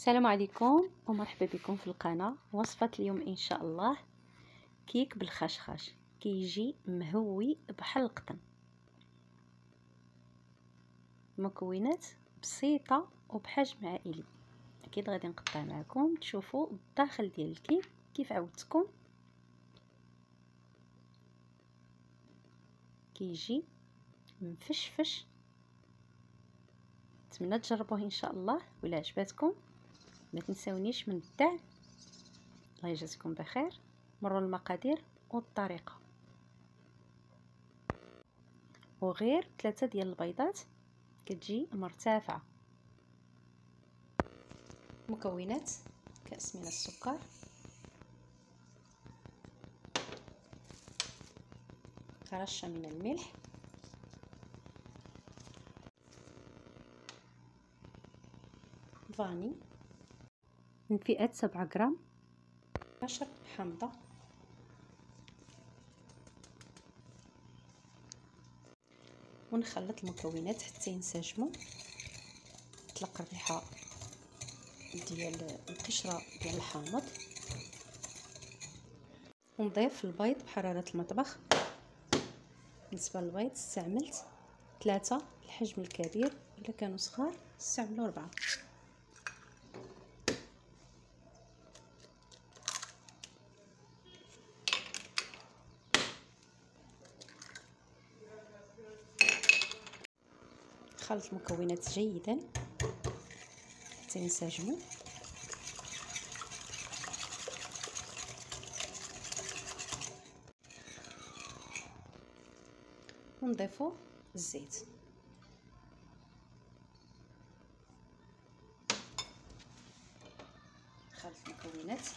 السلام عليكم ومرحبا بكم في القناة. وصفة اليوم ان شاء الله كيك بالخشخاش، كيجي مهوي بحال القطن. مكونات بسيطة وبحجم عائلي. اكيد غادي نقطع معكم تشوفوا الداخل ديال الكيك كيف عودتكم. كيجي مفشفش. نتمنى تجربوه ان شاء الله، ولا عجباتكم ما تنساونيش من الدعم. الله يجازيكم بخير. مروا المقادير والطريقه. وغير 3 ديال البيضات كتجي مرتفعه. مكونات: كأس من السكر، رشه من الملح، فاني من فئة 7 غرام، 10 حامضة، ونخلط المكونات حتى ينسجموا. نطلق الريحه ديال القشره ديال الحامض، ونضيف البيض بحراره المطبخ. بالنسبه للبيض استعملت 3 الحجم الكبير، الا كانوا صغار استعملوا 4. خلط المكونات جيدا حتى ينسجموا. ونضيفوا الزيت. خلط المكونات.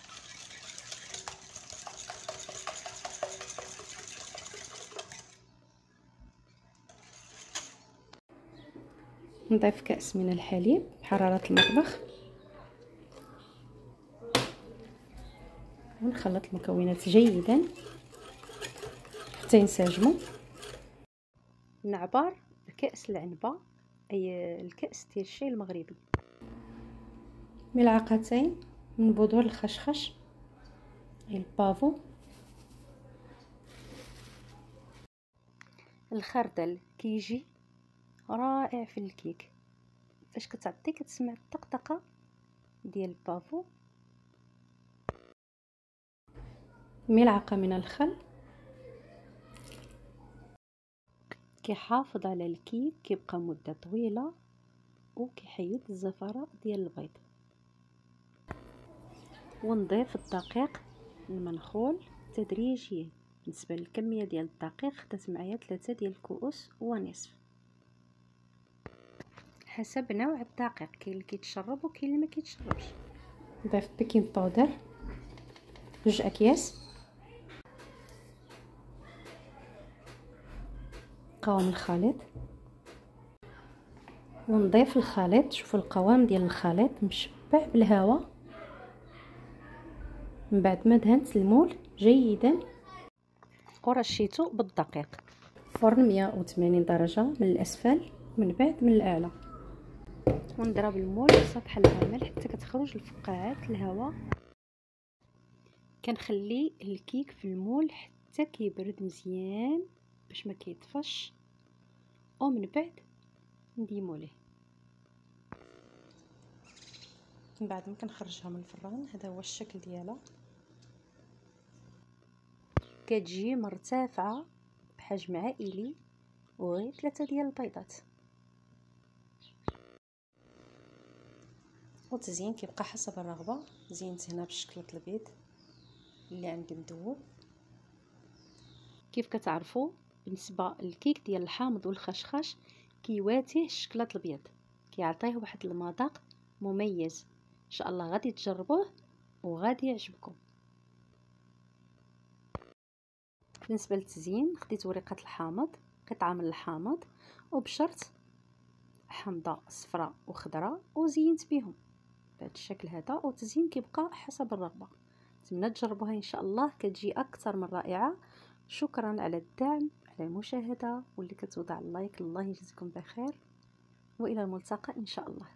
نضيف كأس من الحليب بحرارة المطبخ، ونخلط المكونات جيدا حتى ينسجموا. نعبر بكأس العنبة، أي الكأس ديال الشاي المغربي. ملعقتين من بذور الخشخاش، البافو. الخردل كيجي رائع في الكيك، فاش كتعطي كتسمع الطقطقه ديال البافو. ملعقه من الخل، كيحافظ على الكيك، كيبقى مده طويله وكيحيد الزفره ديال البيض. ونضيف الدقيق المنخول تدريجيا. بالنسبه للكميه ديال الدقيق خدات معايا 3 ديال الكؤوس ونصف، حسب نوع الدقيق. كاين اللي كيتشرب وكاين اللي ما كيتشربش. نضيف بيكين باودر 2 اكياس. قوام الخليط، ونضيف الخليط. شوفوا القوام ديال الخليط مشبع بالهواء. من بعد ما دهنت المول جيدا ورشيته بالدقيق. فرن 180 درجه من الاسفل من بعد من الاعلى. ونضرب المول في سطح العمل حتى كتخرج الفقاعات الهواء. كنخلي الكيك في المول حتى كيبرد مزيان باش ما كيطفش، ومن بعد نديمو ليه. من بعد ما كنخرجها من الفران، هذا هو الشكل ديالها. كتجي مرتفعه بحجم عائلي، وغير 3 ديال البيضات. والتزيين كيبقى حسب الرغبه. زينت هنا بشكل البيض اللي عندي مذوب. كيف كتعرفوا بالنسبه للكيك ديال الحامض والخشخاش كيواتيه شكلة البيض، كيعطيه واحد المذاق مميز. ان شاء الله غادي تجربوه وغادي يعجبكم. بالنسبه للتزيين خديت ورقه الحامض، قطعه من الحامض، وبشرت حامضه صفراء وخضراء وزينت بهم بهذا الشكل هذا. والتزيين كيبقى حسب الرغبه. نتمنى تجربوها ان شاء الله، كتجي اكثر من رائعه. شكرا على الدعم، على المشاهده، واللي كتوضع اللايك. الله يجزيكم بخير، والى الملتقى ان شاء الله.